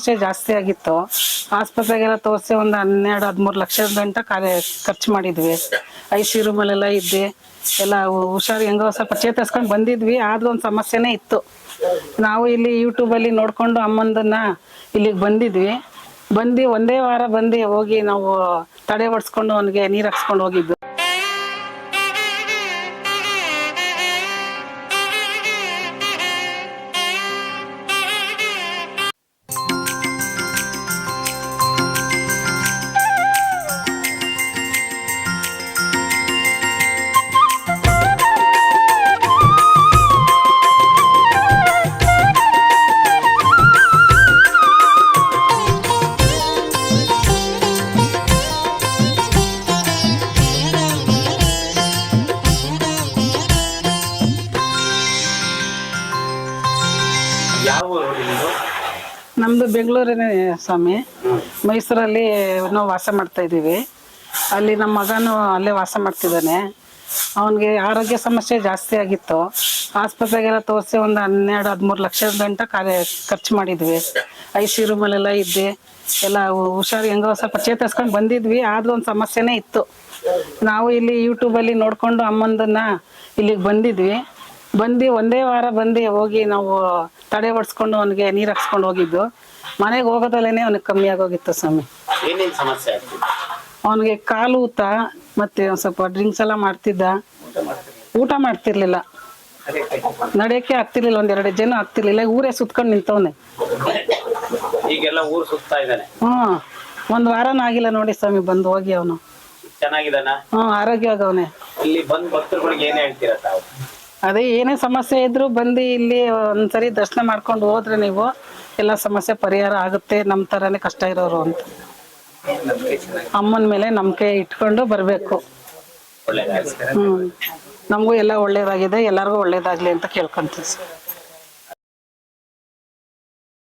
ಸಮಸ್ಯೆ ಜಾಸ್ತಿ ಆಗಿತ್ತು. ಆಸ್ಪತ್ರೆಗೆಲ್ಲ ತೋರಿಸಿ ಒಂದು 12-13 ಲಕ್ಷದ ಗಂಟ ಖರ್ಚು ಮಾಡಿದ್ವಿ. ICU ರೂಮಲ್ಲೆಲ್ಲ ಇದ್ದೆ, ಎಲ್ಲ ಹುಷಾರು ಹೆಂಗೋ ಸ್ವಲ್ಪ ಚೇತರಿಸ್ಕೊಂಡು ಬಂದಿದ್ವಿ. ಆದ್ರೂ ಒಂದು ಸಮಸ್ಯೆನೇ ಇತ್ತು. ನಾವು ಇಲ್ಲಿ ಯೂಟ್ಯೂಬಲ್ಲಿ ನೋಡ್ಕೊಂಡು ಅಮ್ಮಂದನ್ನ ಇಲ್ಲಿಗೆ ಬಂದಿದ್ವಿ. ಒಂದೇ ವಾರ ಹೋಗಿ ನಾವು ತಡೆ ಹೊಡ್ಸ್ಕೊಂಡು ಅವನಿಗೆ ನೀರು ಹಾಕ್ಸ್ಕೊಂಡು ಹೋಗಿದ್ದು. ನಮ್ದು ಬೆಂಗಳೂರಿನ ಸ್ವಾಮಿ. ಮೈಸೂರಲ್ಲಿ ನಾವು ವಾಸ ಮಾಡ್ತಾ ಇದ್ದೀವಿ. ಅಲ್ಲಿ ನಮ್ಮ ಮಗನು ಅಲ್ಲೇ ವಾಸ ಮಾಡ್ತಿದ್ದಾನೆ. ಅವನಿಗೆ ಆರೋಗ್ಯ ಸಮಸ್ಯೆ ಜಾಸ್ತಿ ಆಗಿತ್ತು. ಆಸ್ಪತ್ರೆಗೆಲ್ಲ ತೋರಿಸಿ ಒಂದು 12-13 ಲಕ್ಷದ ಗಂಟ ಖರ್ಚು ಮಾಡಿದ್ವಿ. ICU ರೂಮಲ್ಲೆಲ್ಲ ಇದ್ದೆ, ಎಲ್ಲ ಹುಷಾರು ಹೆಂಗೋ ಸ್ವಲ್ಪ ಚೇತರಿಸ್ಕೊಂಡು ಬಂದಿದ್ವಿ. ಆದ್ರೂ ಒಂದು ಸಮಸ್ಯೆನೇ ಇತ್ತು. ನಾವು ಇಲ್ಲಿ ಯೂಟ್ಯೂಬಲ್ಲಿ ನೋಡ್ಕೊಂಡು ಅಮ್ಮಂದನ್ನ ಇಲ್ಲಿಗೆ ಬಂದಿದ್ವಿ. ಒಂದೇ ವಾರ ಹೋಗಿ ನಾವು ತಡೆ ಹೊಡ್ಸ್ಕೊಂಡು ಅವನಿಗೆ ನೀರು ಹಾಕ್ಸ್ಕೊಂಡು ಹೋಗಿದ್ದು. ಮನೆಗೆ ಹೋಗೋದಲ್ಲೇನೆ ಅವನಿಗೆ ಕಮ್ಮಿ ಆಗೋಗಿತ್ತು ಸ್ವಾಮಿ. ಅವನಿಗೆ ಕಾಲು ಊತ, ಮತ್ತೆ ಒಂದು ಸ್ವಲ್ಪ ಡ್ರಿಂಕ್ಸ್ ಎಲ್ಲ ಮಾಡ್ತಿದ್ದ. ಊಟ ಮಾಡ್ತಿರ್ಲಿಲ್ಲ, ನಡೆಯಕ್ಕೆ ಆಗ್ತಿರ್ಲಿಲ್ಲ, 1-2 ಜನ ಆಗ್ತಿರ್ಲಿಲ್ಲ. ಊರೇ ಸುತ್ಕೊಂಡು ನಿಂತವನೆ. ಒಂದು ವಾರನೂ ಆಗಿಲ್ಲ ನೋಡಿ ಸ್ವಾಮಿ ಹೋಗಿ. ಅವನು ಆರೋಗ್ಯವಾಗವನೆ. ಅದೇ ಏನೇ ಸಮಸ್ಯೆ ಇದ್ರು ಇಲ್ಲಿ ಒಂದ್ಸರಿ ದರ್ಶನ ಮಾಡ್ಕೊಂಡು ಹೋದ್ರೆ ನೀವು ಎಲ್ಲ ಸಮಸ್ಯೆ ಪರಿಹಾರ ಆಗುತ್ತೆ. ನಮ್ಮ ತರಾನೇ ಕಷ್ಟ ಇರೋರು ಅಂತ ಅಮ್ಮನ ಮೇಲೆ ನಂಬಿಕೆ ಇಟ್ಕೊಂಡು ಬರ್ಬೇಕು. ನಮಗೂ ಎಲ್ಲ ಒಳ್ಳೇದಾಗಿದೆ, ಎಲ್ಲರಿಗೂ ಒಳ್ಳೇದಾಗ್ಲಿ ಅಂತ ಕೇಳ್ಕೊಂತೀವಿ.